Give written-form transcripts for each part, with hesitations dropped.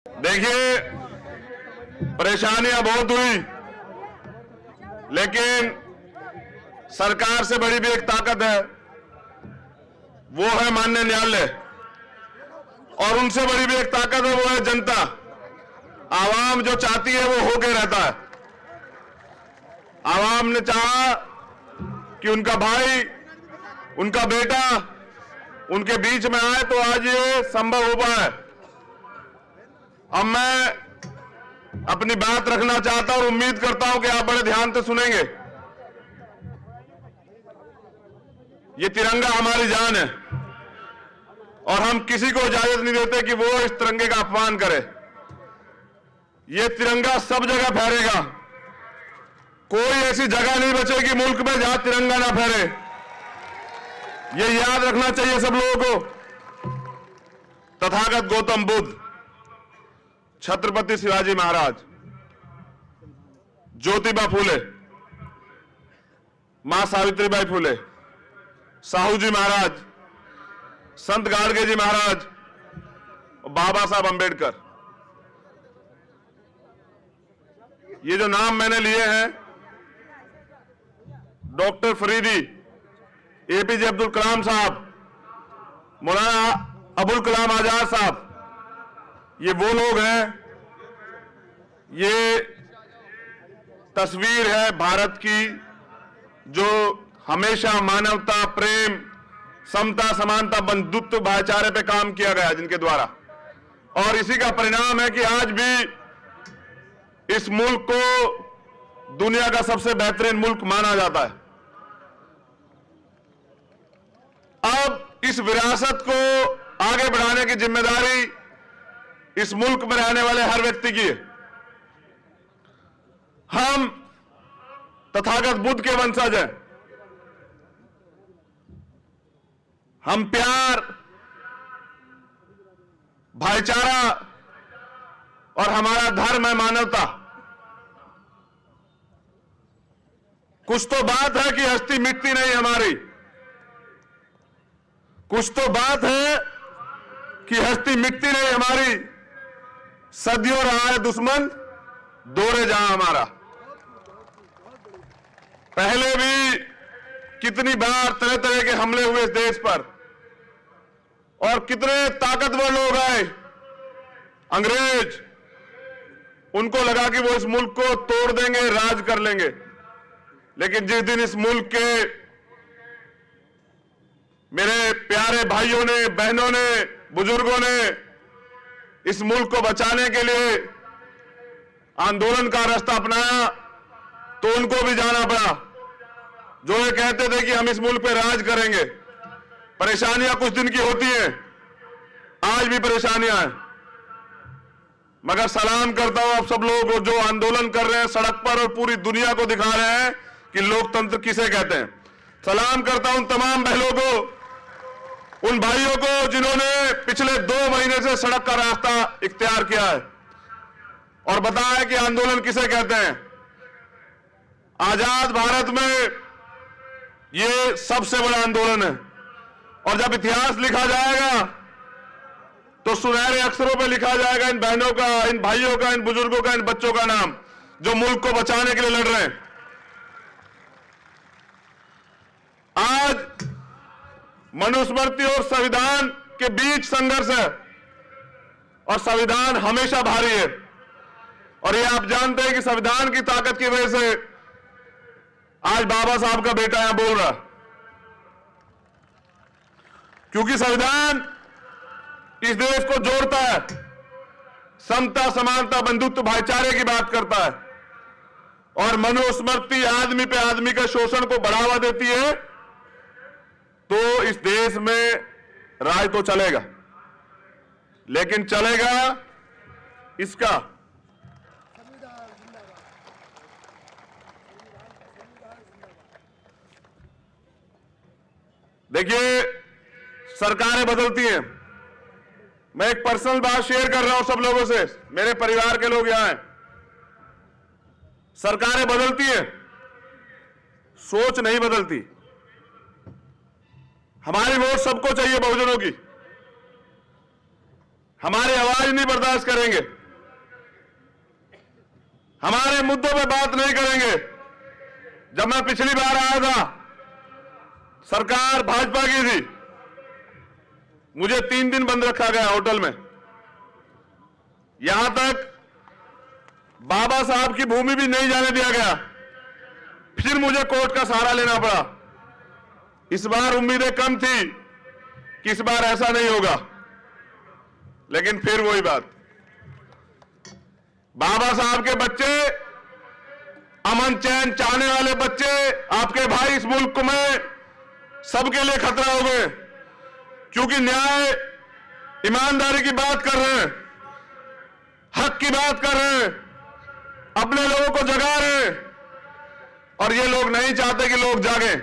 देखिए, परेशानियां बहुत हुई, लेकिन सरकार से बड़ी भी एक ताकत है, वो है माननीय न्यायालय। और उनसे बड़ी भी एक ताकत है, वो है जनता। आवाम जो चाहती है वो होके रहता है। आवाम ने चाहा कि उनका भाई, उनका बेटा उनके बीच में आए तो आज ये संभव हो पाए। अब मैं अपनी बात रखना चाहता हूं और उम्मीद करता हूं कि आप बड़े ध्यान से सुनेंगे। ये तिरंगा हमारी जान है और हम किसी को इजाजत नहीं देते कि वो इस तिरंगे का अपमान करे। ये तिरंगा सब जगह फहरेगा। कोई ऐसी जगह नहीं बचेगी मुल्क में जहां तिरंगा ना फहरे। ये याद रखना चाहिए सब लोगों को। तथागत गौतम बुद्ध, छत्रपति शिवाजी महाराज, ज्योतिबा फूले, मां सावित्रीबाई फूले, साहू जी महाराज, संत गाडगे जी महाराज और बाबा साहब अंबेडकर, ये जो नाम मैंने लिए हैं, डॉक्टर फरीदी, एपीजे अब्दुल कलाम साहब, मौलाना अबुल कलाम आजाद साहब, ये वो लोग हैं। ये तस्वीर है भारत की जो हमेशा मानवता, प्रेम, समता, समानता, बंधुत्व, भाईचारे पे काम किया गया जिनके द्वारा। और इसी का परिणाम है कि आज भी इस मुल्क को दुनिया का सबसे बेहतरीन मुल्क माना जाता है। अब इस विरासत को आगे बढ़ाने की जिम्मेदारी इस मुल्क में रहने वाले हर व्यक्ति की है। हम तथागत बुद्ध के वंशज हैं। हम प्यार, भाईचारा और हमारा धर्म है मानवता। कुछ तो बात है कि हस्ती मिटती नहीं हमारी। कुछ तो बात है कि हस्ती मिटती नहीं हमारी। सदियों रहा है दुश्मन, दौड़े जहां हमारा। पहले भी कितनी बार तरह तरह के हमले हुए इस देश पर और कितने ताकतवर लोग आए, अंग्रेज, उनको लगा कि वो इस मुल्क को तोड़ देंगे, राज कर लेंगे। लेकिन जिस दिन इस मुल्क के मेरे प्यारे भाइयों ने, बहनों ने, बुजुर्गों ने इस मुल्क को बचाने के लिए आंदोलन का रास्ता अपनाया तो उनको भी जाना पड़ा। जो ये कहते थे कि हम इस मुल्क पे राज करेंगे। परेशानियां कुछ दिन की होती हैं, आज भी परेशानियां हैं, मगर सलाम करता हूं आप सब लोगों को जो आंदोलन कर रहे हैं सड़क पर और पूरी दुनिया को दिखा रहे हैं कि लोकतंत्र किसे कहते हैं। सलाम करता हूं तमाम बहनों को, उन भाइयों को जिन्होंने पिछले 2 महीने से सड़क का रास्ता इख्तियार किया है और बताया है कि आंदोलन किसे कहते हैं। आजाद भारत में ये सबसे बड़ा आंदोलन है और जब इतिहास लिखा जाएगा तो सुनहरे अक्षरों पे लिखा जाएगा इन बहनों का, इन भाइयों का, इन बुजुर्गों का, इन बच्चों का नाम जो मुल्क को बचाने के लिए लड़ रहे हैं। आज मनुस्मृति और संविधान के बीच संघर्ष है और संविधान हमेशा भारी है। और ये आप जानते हैं कि संविधान की ताकत की वजह से आज बाबा साहब का बेटा यहां बोल रहा, क्योंकि संविधान इस देश को जोड़ता है, समता, समानता, बंधुत्व, भाईचारे की बात करता है। और मनुस्मृति आदमी पे आदमी के शोषण को बढ़ावा देती है। तो इस देश में राज तो चलेगा, लेकिन चलेगा इसका। देखिए, सरकारें बदलती हैं। मैं एक पर्सनल बात शेयर कर रहा हूं सब लोगों से, मेरे परिवार के लोग यहां हैं। सरकारें बदलती हैं, सोच नहीं बदलती। हमारी वोट सबको चाहिए, बहुजनों की। हमारी आवाज नहीं बर्दाश्त करेंगे, हमारे मुद्दों पे बात नहीं करेंगे। जब मैं पिछली बार आया था, सरकार भाजपा की थी, मुझे 3 दिन बंद रखा गया होटल में। यहां तक बाबा साहब की भूमि भी नहीं जाने दिया गया। फिर मुझे कोर्ट का सहारा लेना पड़ा। इस बार उम्मीदें कम थी कि इस बार ऐसा नहीं होगा, लेकिन फिर वही बात। बाबा साहब के बच्चे, अमन चैन चाहने वाले बच्चे, आपके भाई इस मुल्क में सबके लिए खतरा हो गए, क्योंकि न्याय ईमानदारी की बात कर रहे हैं, हक की बात कर रहे हैं, अपने लोगों को जगा रहे हैं। और ये लोग नहीं चाहते कि लोग जागें।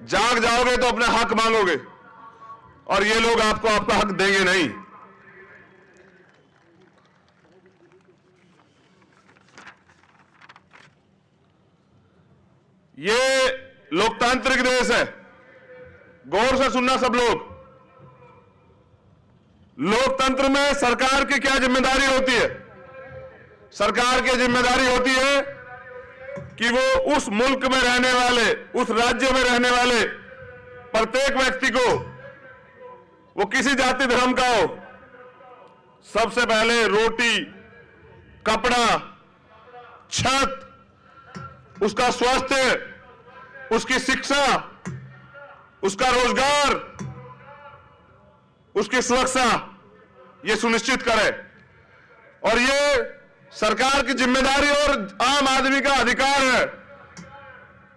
जाग जाओगे तो अपने हक मांगोगे, और ये लोग आपको आपका हक देंगे नहीं। ये लोकतांत्रिक देश है। गौर से सुनना सब लोग। लोकतंत्र में सरकार की क्या जिम्मेदारी होती है? सरकार की जिम्मेदारी होती है कि वो उस मुल्क में रहने वाले, उस राज्य में रहने वाले प्रत्येक व्यक्ति को, वो किसी जाति धर्म का हो, सबसे पहले रोटी, कपड़ा, छत, उसका स्वास्थ्य, उसकी शिक्षा, उसका रोजगार, उसकी सुरक्षा, ये सुनिश्चित करे। और ये सरकार की जिम्मेदारी और आम आदमी का अधिकार है।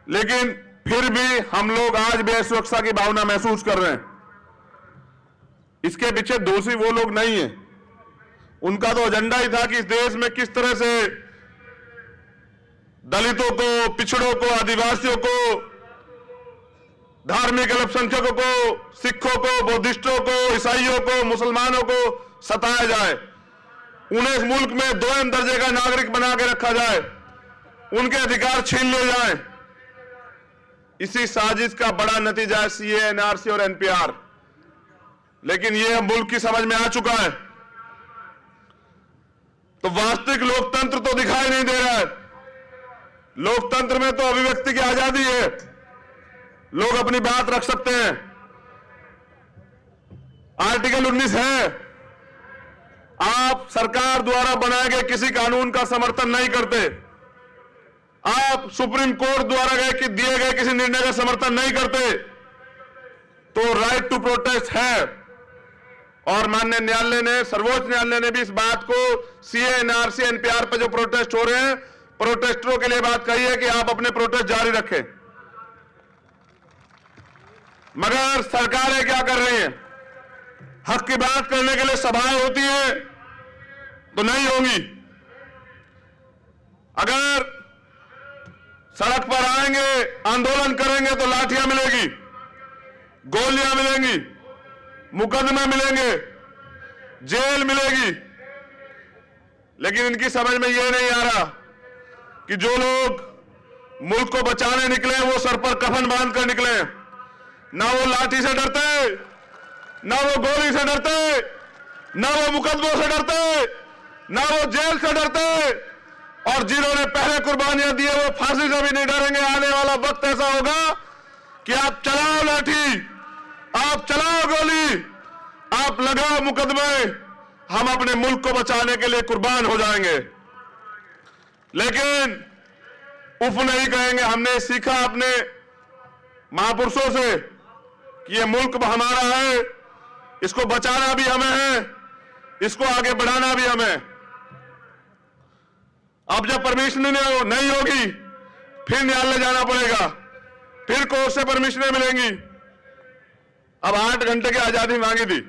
लेकिन फिर भी हम लोग आज भी असुरक्षा की भावना महसूस कर रहे हैं। इसके पीछे दोषी वो लोग नहीं है। उनका तो एजेंडा ही था कि इस देश में किस तरह से दलितों को, पिछड़ों को, आदिवासियों को, धार्मिक अल्पसंख्यकों को, सिखों को, बौद्धिस्टों को, ईसाइयों को, मुसलमानों को सताया जाए, उन्हें इस मुल्क में 2 दर्जे का नागरिक बना के रखा जाए, उनके अधिकार छीन लिए जाए। इसी साजिश का बड़ा नतीजा है सीए, एनआरसी और एनपीआर। लेकिन यह मुल्क की समझ में आ चुका है। तो वास्तविक लोकतंत्र तो दिखाई नहीं दे रहा है। लोकतंत्र में तो अभिव्यक्ति की आजादी है, लोग अपनी बात रख सकते हैं। आर्टिकल 19 है। आप सरकार द्वारा बनाए गए किसी कानून का समर्थन नहीं करते, आप सुप्रीम कोर्ट द्वारा दिए गए किसी निर्णय का समर्थन नहीं करते, तो राइट टू प्रोटेस्ट है। और माननीय न्यायालय ने, सर्वोच्च न्यायालय ने भी इस बात को सीए, एनआरसी, एनपीआर पर जो प्रोटेस्ट हो रहे हैं, प्रोटेस्टरों के लिए बात कही है कि आप अपने प्रोटेस्ट जारी रखें। मगर सरकारें क्या कर रही हैं? हक की बात करने के लिए सभाएं होती है तो नहीं होंगी। अगर सड़क पर आएंगे, आंदोलन करेंगे तो लाठियां मिलेगी, गोलियां मिलेंगी, मुकदमे मिलेंगे, जेल मिलेगी। लेकिन इनकी समझ में यह नहीं आ रहा कि जो लोग मुल्क को बचाने निकले वो सर पर कफन बांधकर निकले। ना वो लाठी से डरते, ना वो गोली से डरते, ना वो मुकदमों से डरते, ना वो जेल से डरते। और जिन्होंने पहले कुर्बानियां दी है वो फांसी से भी नहीं डरेंगे। आने वाला वक्त ऐसा होगा कि आप चलाओ लाठी, आप चलाओ गोली, आप लगाओ मुकदमे, हम अपने मुल्क को बचाने के लिए कुर्बान हो जाएंगे। लेकिन उफ नहीं कहेंगे। हमने सीखा अपने महापुरुषों से कि ये मुल्क हमारा है, इसको बचाना भी हमें है, इसको आगे बढ़ाना भी हमें। अब जब परमिशन नहीं होगी, फिर न्यायालय जाना पड़ेगा, फिर कोर्ट से परमिशनें मिलेंगी। अब 8 घंटे की आजादी मांगी थी,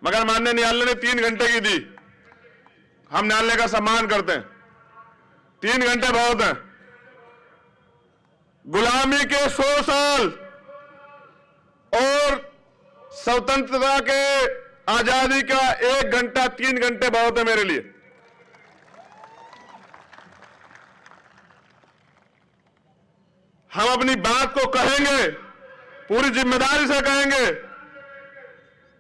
मगर माननीय न्यायालय ने 3 घंटे की दी। हम न्यायालय का सम्मान करते हैं, 3 घंटे बहुत हैं। गुलामी के 100 साल और स्वतंत्रता के आजादी का 1 घंटा, 3 घंटे बहुत है मेरे लिए। हम अपनी बात को कहेंगे, पूरी जिम्मेदारी से कहेंगे।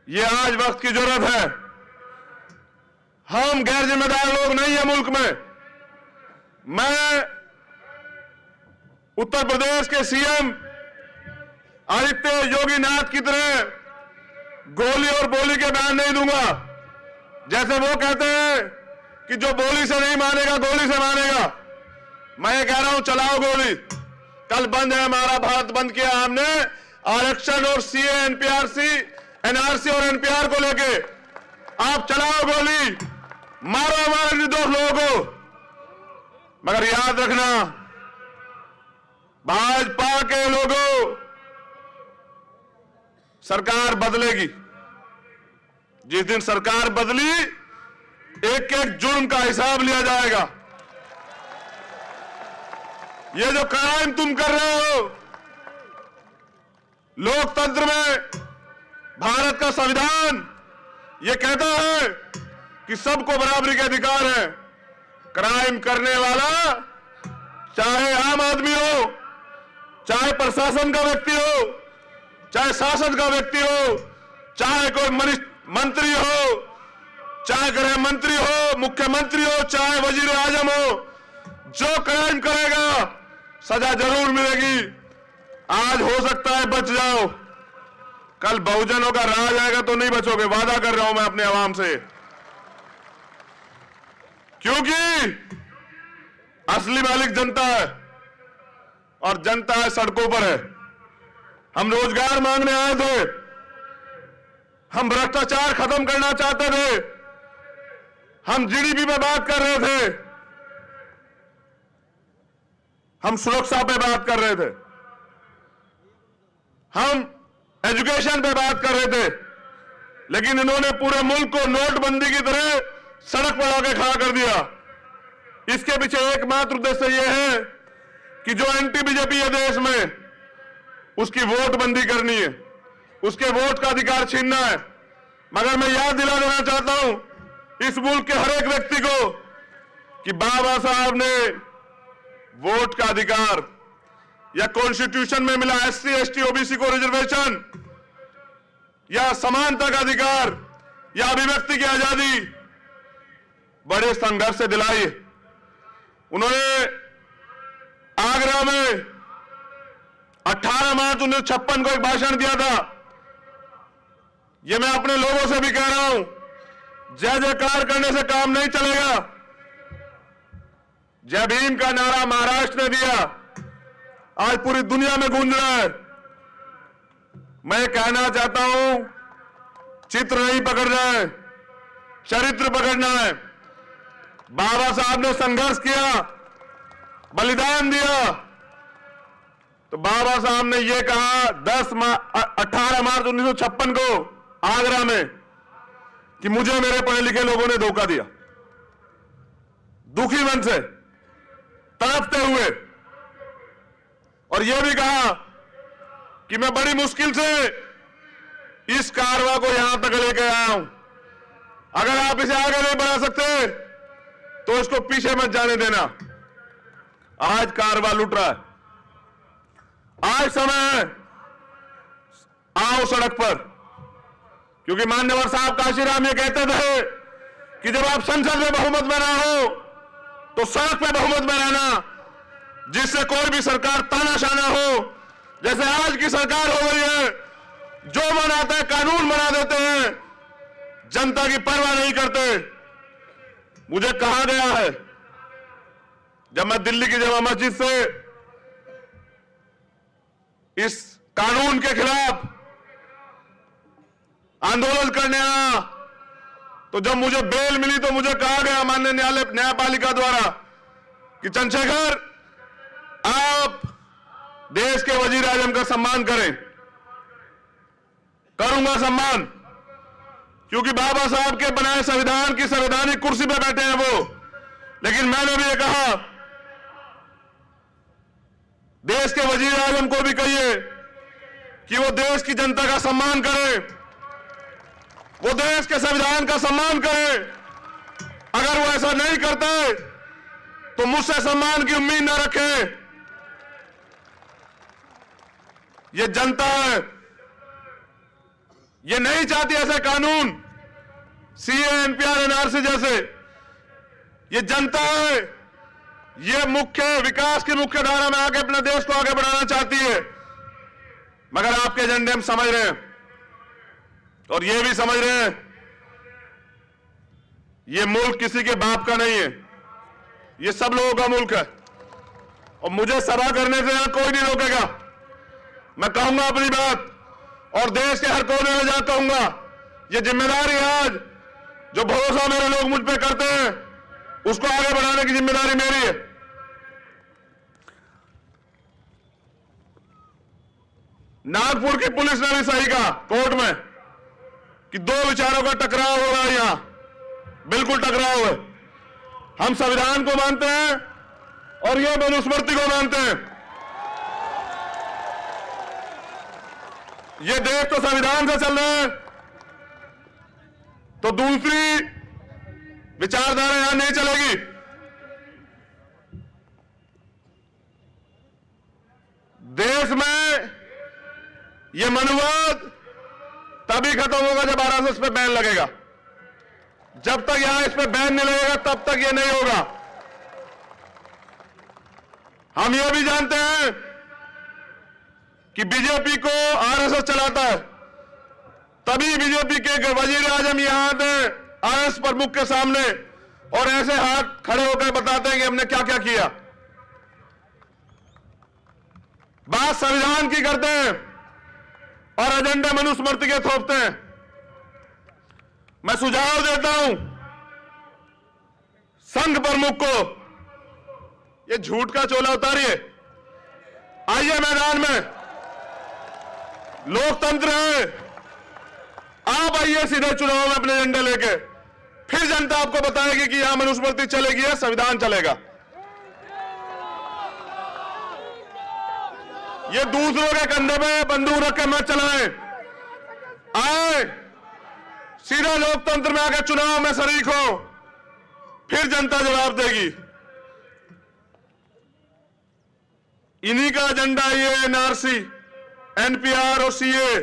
ये आज वक्त की जरूरत है। हम गैर जिम्मेदार लोग नहीं है मुल्क में। मैं उत्तर प्रदेश के सीएम आदित्य योगी नाथ की तरह गोली और बोली के बयान नहीं दूंगा। जैसे वो कहते हैं कि जो बोली से नहीं मानेगा गोली से मानेगा, मैं ये कह रहा हूं चलाओ गोली। कल बंद है हमारा भारत बंद किया हमने आरक्षण और सीए एनपीआरसी एनआरसी और एनपीआर को लेके। आप चलाओ गोली, मारो हमारे निर्दोष लोगों को। मगर याद रखना, भाजपा के लोगों, सरकार बदलेगी। जिस दिन सरकार बदली, एक एक जुर्म का हिसाब लिया जाएगा। ये जो क्राइम तुम कर रहे हो, लोकतंत्र में भारत का संविधान ये कहता है कि सबको बराबरी के अधिकार है। क्राइम करने वाला चाहे आम आदमी हो, चाहे प्रशासन का व्यक्ति हो, चाहे शासन का व्यक्ति हो, चाहे कोई मंत्री हो, चाहे गृह मंत्री हो, मुख्यमंत्री हो, चाहे वजीर आजम हो, जो क्राइम करेगा सजा जरूर मिलेगी। आज हो सकता है बच जाओ, कल बहुजनों का राज आएगा तो नहीं बचोगे। वादा कर रहा हूं मैं अपने आवाम से, क्योंकि असली मालिक जनता है और जनता है सड़कों पर है। हम रोजगार मांगने आए थे, हम भ्रष्टाचार खत्म करना चाहते थे, हम जीडीपी पे बात कर रहे थे, हम सुरक्षा पे बात कर रहे थे, हम एजुकेशन पे बात कर रहे थे, लेकिन इन्होंने पूरे मुल्क को नोटबंदी की तरह सड़क पर आके खड़ा कर दिया। इसके पीछे एकमात्र उद्देश्य यह है कि जो एंटी बीजेपी है देश में, उसकी वोट बंदी करनी है, उसके वोट का अधिकार छीनना है। मगर मैं याद दिला देना चाहता हूं इस मुल्क के हर एक व्यक्ति को कि बाबा साहब ने वोट का अधिकार या कॉन्स्टिट्यूशन में मिला एससी एसटी ओबीसी को रिजर्वेशन या समानता का अधिकार या अभिव्यक्ति की आजादी बड़े संघर्ष से दिलाई। उन्होंने आगरा में 18 मार्च 1956 को एक भाषण दिया था। यह मैं अपने लोगों से भी कह रहा हूं, जय जयकार करने से काम नहीं चलेगा। जय भीम का नारा महाराष्ट्र ने दिया, आज पूरी दुनिया में गूंज रहा है। मैं कहना चाहता हूं, चित्र नहीं पकड़ना है, चरित्र पकड़ना है। बाबा साहब ने संघर्ष किया, बलिदान दिया, तो बाबा साहब ने यह कहा 18 मार्च 1956 को आगरा में कि मुझे मेरे पढ़े लिखे लोगों ने धोखा दिया। दुखी मन से, तड़पते हुए, और यह भी कहा कि मैं बड़ी मुश्किल से इस कारवां को यहां तक लेकर आया हूं। अगर आप इसे आगे नहीं बढ़ा सकते तो इसको पीछे मत जाने देना। आज कारवां लुट रहा है, आज समय है, आओ सड़क पर। क्योंकि मान्यवर साहब काशीराम ये कहते थे कि जब आप संसद में बहुमत में ना हो तो सड़क पे बहुमत में रहना, जिससे कोई भी सरकार तानाशाह ना हो। जैसे आज की सरकार हो गई है, जो मन आता है कानून बना देते हैं, जनता की परवाह नहीं करते। मुझे कहा गया है, जब मैं दिल्ली की जमा मस्जिद से इस कानून के खिलाफ आंदोलन करने आया, तो जब मुझे बेल मिली तो मुझे कहा गया माननीय न्यायपालिका द्वारा कि चंद्रशेखर, आप देश के वजीर आजम का सम्मान करें। करूंगा सम्मान, क्योंकि बाबा साहब के बनाए संविधान की संवैधानिक कुर्सी पर बैठे हैं वो। लेकिन मैंने भी ये कहा, देश के वजीर आजम को भी कहिए कि वो देश की जनता का सम्मान करें, वो देश के संविधान का सम्मान करें। अगर वो ऐसा नहीं करते तो मुझसे सम्मान की उम्मीद न रखें। ये जनता है, ये नहीं चाहती ऐसे कानून सीए, एनपीआर, एनआरसी जैसे। ये जनता है, ये मुख्य विकास की मुख्य धारा में आके अपने देश को आगे बढ़ाना चाहती है, मगर आपके एजेंडे हम समझ रहे हैं और ये भी समझ रहे हैं ये मुल्क किसी के बाप का नहीं है, ये सब लोगों का मुल्क है। और मुझे सभा करने से यहां कोई नहीं रोकेगा। मैं कहूंगा अपनी बात और देश के हर कोने में जाकर कहूंगा। ये जिम्मेदारी आज जो भरोसा मेरे लोग मुझ पे करते हैं उसको आगे बढ़ाने की जिम्मेदारी मेरी है। नागपुर की पुलिस ने भी सही कहा कोर्ट में कि दो विचारों का टकराव हो रहा है, यहां बिल्कुल टकराव है। हम संविधान को मानते हैं और ये मनुस्मृति को मानते हैं। ये देश तो संविधान से चल रहा है, तो दूसरी विचारधारा यहां नहीं चलेगी। देश में यह मनुवाद तभी खत्म होगा जब आरएसएस पे बैन लगेगा। जब तक यहां इस पे बैन नहीं लगेगा तब तक यह नहीं होगा। हम यह भी जानते हैं कि बीजेपी को आरएसएस चलाता है, तभी बीजेपी के वजीर आजम यहां आते हैं आरएसएस प्रमुख के सामने और ऐसे हाथ खड़े होकर बताते हैं कि हमने क्या क्या किया। बात संविधान की करते हैं और एजेंडे मनुस्मृति के थोपते हैं। मैं सुझाव देता हूं संघ प्रमुख को, ये झूठ का चोला उतारिए, आइए मैदान में, लोकतंत्र है, आप आइए सीधे चुनाव में अपने एजेंडे लेके, फिर जनता आपको बताएगी कि यहां मनुस्मृति चलेगी या संविधान चलेगा। ये दूसरों के कंधे पे बंदूक रख के मत चलाएं, आए सीधा लोकतंत्र में आकर चुनाव में शरीक हो, फिर जनता जवाब देगी। इन्हीं का एजेंडा ये एनआरसी, एनपीआर और सीए।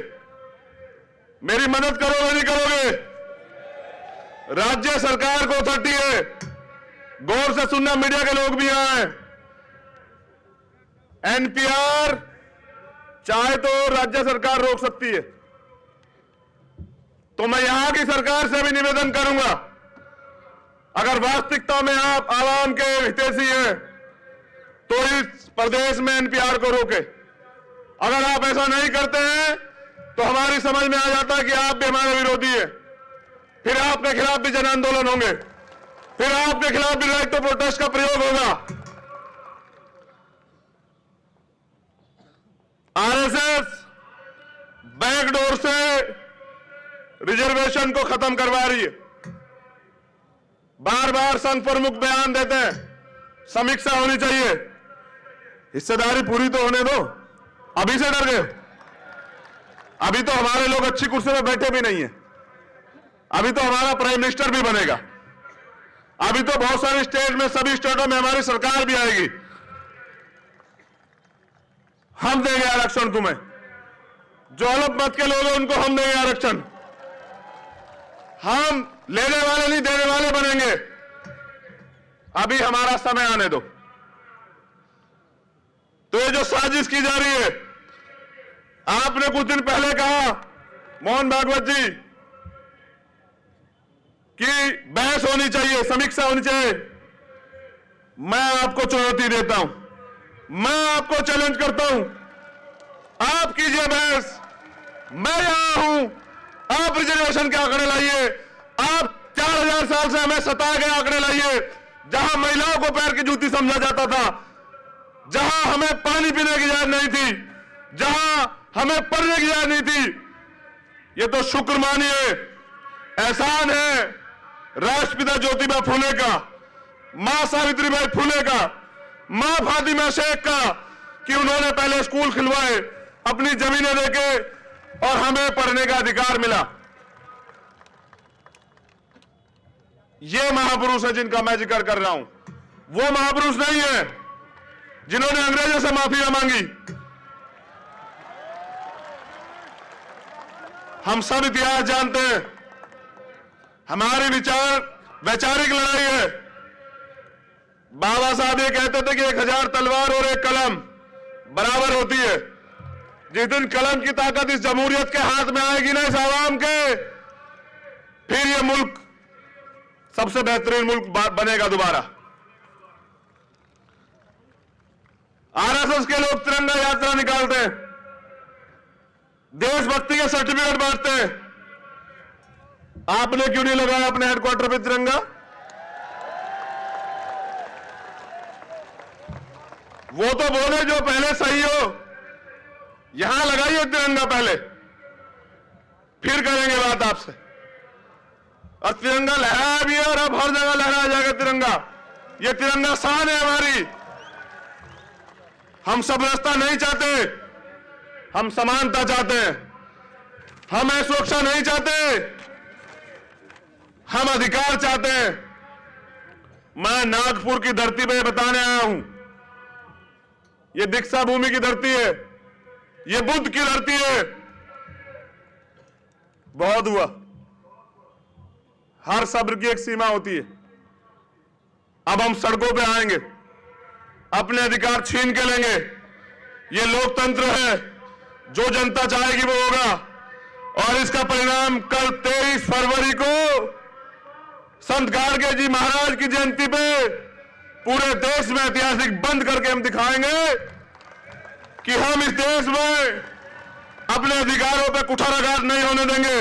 मेरी मदद करोगे नहीं करोगे? राज्य सरकार को अथॉरिटी है, गौर से सुनना मीडिया के लोग भी आए। एनपीआर चाहे तो राज्य सरकार रोक सकती है, तो मैं यहां की सरकार से भी निवेदन करूंगा, अगर वास्तविकता में आप आवाम के हितैषी हैं तो इस प्रदेश में एनपीआर को रोके। अगर आप ऐसा नहीं करते हैं तो हमारी समझ में आ जाता है कि आप भी हमारे विरोधी हैं, फिर आपके खिलाफ भी जन आंदोलन होंगे, फिर आपके खिलाफ भी राइट टू प्रोटेस्ट का प्रयोग होगा। आरएसएस बैकडोर से रिजर्वेशन को खत्म करवा रही है। बार बार संघ प्रमुख बयान देते हैं समीक्षा होनी चाहिए, हिस्सेदारी पूरी तो होने दो। अभी से डर गए? अभी तो हमारे लोग अच्छी कुर्सी में बैठे भी नहीं है, अभी तो हमारा प्राइम मिनिस्टर भी बनेगा, अभी तो बहुत सारे स्टेट में, सभी स्टेटों में हमारी सरकार भी आएगी। हम देंगे आरक्षण तुम्हें, जो अलग मत के लोग हैं उनको हम देंगे आरक्षण। हम लेने वाले नहीं देने वाले बनेंगे, अभी हमारा समय आने दो। तो ये जो साजिश की जा रही है, आपने कुछ दिन पहले कहा मोहन भागवत जी कि बहस होनी चाहिए, समीक्षा होनी चाहिए। मैं आपको चुनौती देता हूं, मैं आपको चैलेंज करता हूं, आप कीजिए बहस, मैं यहां हूं। आप रिजर्वेशन के आंकड़े लाइए, आप 4000 साल से हमें सताए गए आंकड़े लाइए, जहां महिलाओं को पैर की जूती समझा जाता था, जहां हमें पानी पीने की इजाजत नहीं थी, जहां हमें पढ़ने की इजाजत नहीं थी। ये तो शुक्र मानिए, एहसान है राष्ट्रपिता ज्योतिबा फूले का, मां सावित्रीबाई फूले का, मां फातिमा शेख का, कि उन्होंने पहले स्कूल खिलवाए, अपनी जमीनें देके और हमें पढ़ने का अधिकार मिला। ये महापुरुष है जिनका मैं जिक्र कर रहा हूं, वो महापुरुष नहीं है जिन्होंने अंग्रेजों से माफी मांगी। हम सब इतिहास जानते हैं, हमारी वैचारिक लड़ाई है। बाबा साहब ये कहते थे कि 1000 तलवार और 1 कलम बराबर होती है। जिस दिन कलम की ताकत इस जमहूरियत के हाथ में आएगी ना, इस आवाम के, फिर ये मुल्क सबसे बेहतरीन मुल्क बनेगा दोबारा। आरएसएस के लोग तिरंगा यात्रा निकालते हैं, देशभक्ति के सर्टिफिकेट बांटते हैं। आपने क्यों नहीं लगाया अपने हेडक्वार्टर पे तिरंगा? वो तो बोले जो पहले सही हो। यहां लगाइए तिरंगा पहले, फिर करेंगे बात आपसे। और तिरंगा लहराया भी है और अब हर जगह लहराया जाएगा तिरंगा। ये तिरंगा शान है हमारी। हम सब रास्ता नहीं चाहते, हम समानता चाहते हैं। हम सुरक्षा नहीं चाहते, हम अधिकार चाहते हैं। मैं नागपुर की धरती पे बताने आया हूं, ये दीक्षा भूमि की धरती है, ये बुद्ध की धरती है। बहुत हुआ, हर सब्र की एक सीमा होती है। अब हम सड़कों पे आएंगे, अपने अधिकार छीन के लेंगे। ये लोकतंत्र है, जो जनता चाहेगी वो होगा। और इसका परिणाम कल 23 फरवरी को संत गाडगे जी महाराज की जयंती पे पूरे देश में ऐतिहासिक बंद करके हम दिखाएंगे कि हम इस देश में अपने अधिकारों पे कुठाराघात नहीं होने देंगे।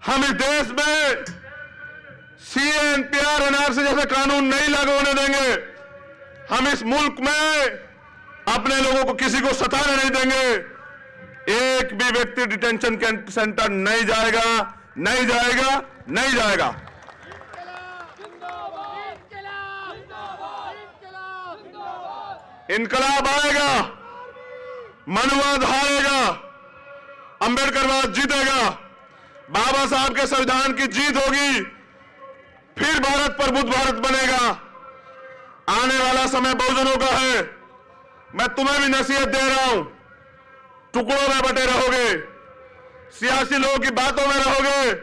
हम इस देश में सीए, एनपीआर, एनआरसी जैसे कानून नहीं लागू होने देंगे। हम इस मुल्क में अपने लोगों को किसी को सताने नहीं देंगे। एक भी व्यक्ति डिटेंशन सेंटर नहीं जाएगा, नहीं जाएगा, नहीं जाएगा। इनकलाब आएगा, मनुवाद हारेगा, अंबेडकरवाद जीतेगा, बाबा साहब के संविधान की जीत होगी, फिर भारत पर बुद्ध भारत बनेगा। आने वाला समय बहुजनों का है। मैं तुम्हें भी नसीहत दे रहा हूं, टुकड़ों में बटे रहोगे, सियासी लोगों की बातों में रहोगे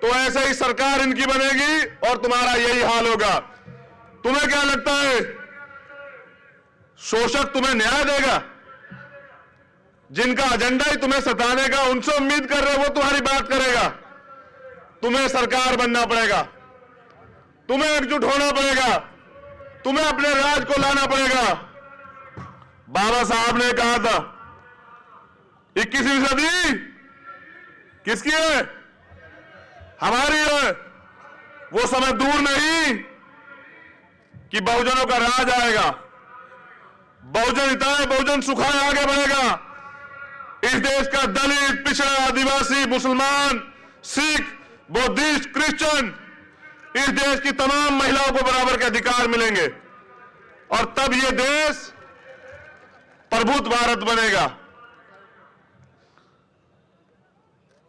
तो ऐसे ही सरकार इनकी बनेगी और तुम्हारा यही हाल होगा। तुम्हें क्या लगता है शोषक तुम्हें न्याय देगा? जिनका एजेंडा ही तुम्हें सताने का, उनसे उम्मीद कर रहे हो वो तुम्हारी बात करेगा। तुम्हें सरकार बनना पड़ेगा, तुम्हें एकजुट होना पड़ेगा, तुम्हें अपने राज को लाना पड़ेगा। बाबा साहब ने कहा था 21वीं सदी किसकी है? हमारी है। वो समय दूर नहीं कि बहुजनों का राज आएगा। बहुजन हिताय, बहुजन सुखाय आगे बढ़ेगा। इस देश का दलित, पिछड़ा, आदिवासी, मुसलमान, सिख, बौद्धिस्ट, क्रिश्चियन, इस देश की तमाम महिलाओं को बराबर के अधिकार मिलेंगे और तब यह देश प्रभुत्व भारत बनेगा।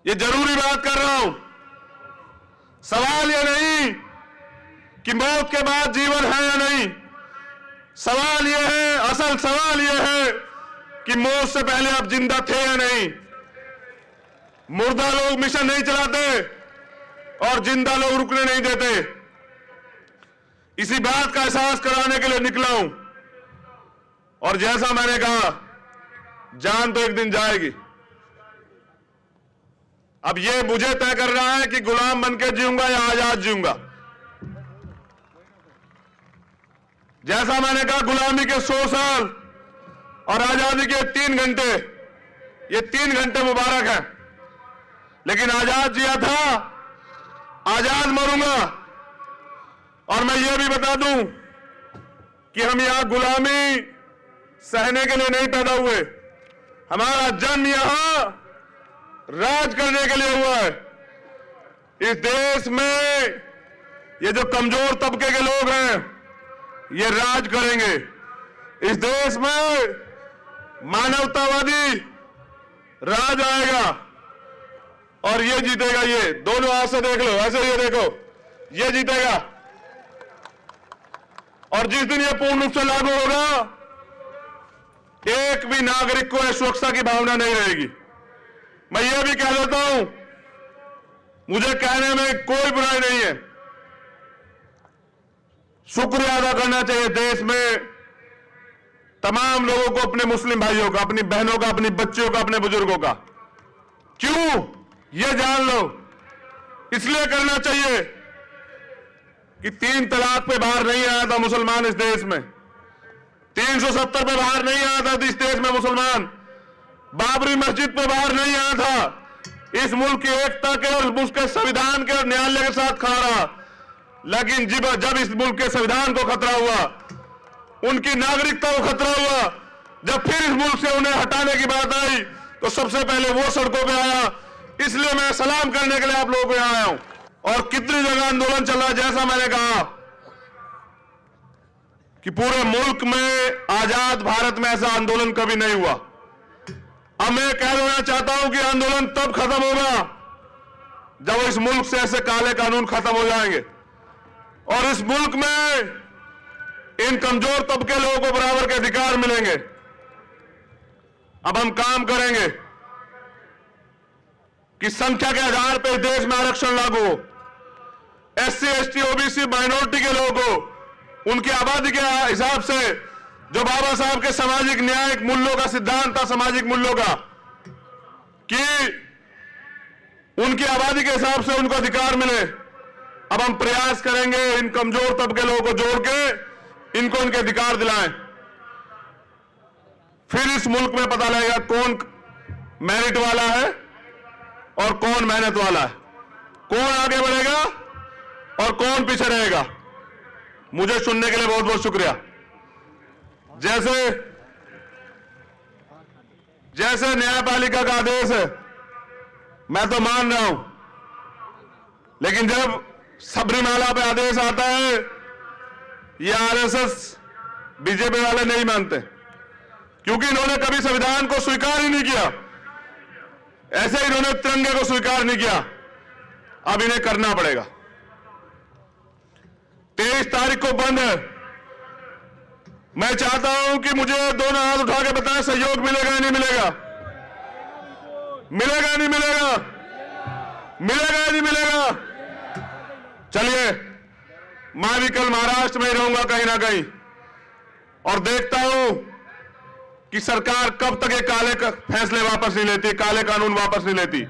ये जरूरी बात कर रहा हूं। सवाल यह नहीं कि मौत के बाद जीवन है या नहीं। सवाल यह है, असल सवाल यह है कि मौत से पहले आप जिंदा थे या नहीं। मुर्दा लोग मिशन नहीं चलाते और जिंदा लोग रुकने नहीं देते। इसी बात का एहसास कराने के लिए निकला हूं। और जैसा मैंने कहा, जान तो एक दिन जाएगी। अब ये मुझे तय कर रहा है कि गुलाम बनकर जीऊंगा या आजाद जीऊंगा। जैसा मैंने कहा, गुलामी के 100 साल और आजादी के 3 घंटे, ये 3 घंटे मुबारक हैं। लेकिन आजाद जिया था, आजाद मरूंगा। और मैं ये भी बता दूं कि हम यहां गुलामी सहने के लिए नहीं पैदा हुए। हमारा जन्म यहां राज करने के लिए हुआ है। इस देश में ये जो कमजोर तबके के लोग हैं, ये राज करेंगे। इस देश में मानवतावादी राज आएगा और ये जीतेगा। ये दोनों हाथ से देख लो, ऐसे ये देखो, ये जीतेगा। और जिस दिन ये पूर्ण रूप से लागू होगा, एक भी नागरिक को सुरक्षा की भावना नहीं रहेगी। मैं ये भी कह देता हूं मुझे कहने में कोई बुराई नहीं है। शुक्रिया अदा करना चाहिए देश में तमाम लोगों को, अपने मुस्लिम भाइयों का, अपनी बहनों का, अपनी बच्चियों का, अपने बुजुर्गों का। क्यों? ये जान लो, इसलिए करना चाहिए कि 3 तलाक पे बाहर नहीं आया था मुसलमान इस देश में, 370 पे बाहर नहीं आया था इस देश में मुसलमान, बाबरी मस्जिद पे बाहर नहीं आया था, इस मुल्क की एकता के और मुल्क के संविधान के और न्यायालय के साथ खड़ा रहा। लेकिन जब इस मुल्क के संविधान को खतरा हुआ, उनकी नागरिकता को खतरा हुआ, जब फिर इस मुल्क से उन्हें हटाने की बात आई, तो सबसे पहले वो सड़कों पे आया। इसलिए मैं सलाम करने के लिए आप लोगों को यहां आया हूं। और कितनी जगह आंदोलन चल रहा है, जैसा मैंने कहा कि पूरे मुल्क में, आजाद भारत में ऐसा आंदोलन कभी नहीं हुआ। अब मैं कह देना चाहता हूं कि आंदोलन तब खत्म होगा जब इस मुल्क से ऐसे काले कानून खत्म हो जाएंगे और इस मुल्क में इन कमजोर तबके लोगों को बराबर के अधिकार मिलेंगे। अब हम काम करेंगे कि संख्या के आधार पर देश में आरक्षण लागू हो, SC, ST, OBC, माइनॉरिटी के लोगों को उनकी आबादी के हिसाब से, जो बाबा साहब के सामाजिक न्यायिक मूल्यों का सिद्धांत था, सामाजिक मूल्यों का, कि उनकी आबादी के हिसाब से उनको अधिकार मिले। अब हम प्रयास करेंगे इन कमजोर तबके लोगों को जोड़ के इनको इनके अधिकार दिलाएं। फिर इस मुल्क में पता लगेगा कौन मेरिट वाला है और कौन मेहनत वाला है, कौन आगे बढ़ेगा और कौन पीछे रहेगा। मुझे सुनने के लिए बहुत बहुत शुक्रिया। जैसे न्यायपालिका का आदेश है, मैं तो मान रहा हूं, लेकिन जब सबरीमाला पे आदेश आता है, ये RSS बीजेपी वाले नहीं मानते, क्योंकि इन्होंने कभी संविधान को स्वीकार ही नहीं किया। ऐसे ही इन्होंने तिरंगे को स्वीकार नहीं किया, अब इन्हें करना पड़ेगा। 23 तारीख को बंद है। मैं चाहता हूं कि मुझे दोनों हाथ उठा के बताएं, सहयोग मिलेगा या नहीं मिलेगा? मिलेगा या नहीं मिलेगा? मिलेगा या नहीं मिलेगा? चलिए, मैं भी कल महाराष्ट्र में ही रहूंगा कहीं ना कहीं, और देखता हूं कि सरकार कब तक ये काले फैसले वापस नहीं लेती, काले कानून वापस नहीं लेती।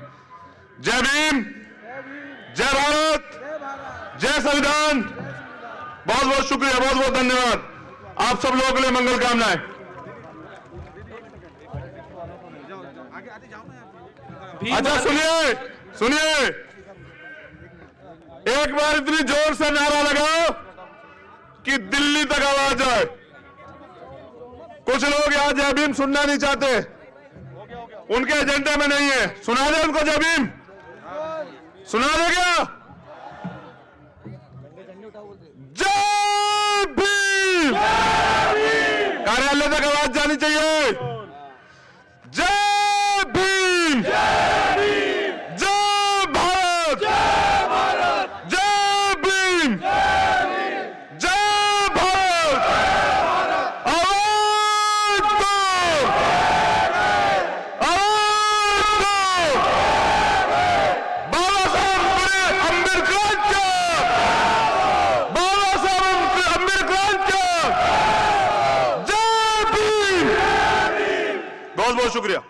जय भीम, जय भारत, जय संविधान। बहुत बहुत शुक्रिया, बहुत बहुत धन्यवाद। आप सब लोगों के लिए मंगल कामनाएं। अच्छा सुनिए, एक बार इतनी जोर से नारा लगाओ कि दिल्ली तक आवाज जाए। कुछ लोग यहां जय भीम सुनना नहीं चाहते, उनके एजेंडे में नहीं है। सुना दे उनको जय भीम, सुना दे क्या? जय भीम। कार्यालय तक आवाज जानी चाहिए। जय भीम, जय भारत, जय भीम, जय भारत। आवाज दो, बाबा साहब अम्बेडकर, बाबा साहब अम्बेडकर, जय भीम। बहुत बहुत शुक्रिया।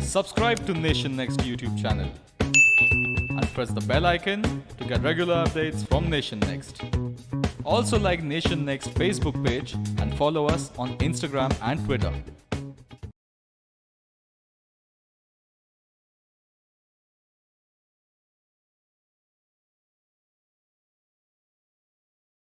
Subscribe to Nation Next YouTube channel and press the bell icon to get regular updates from Nation Next. Also like Nation Next Facebook page and follow us on Instagram and Twitter.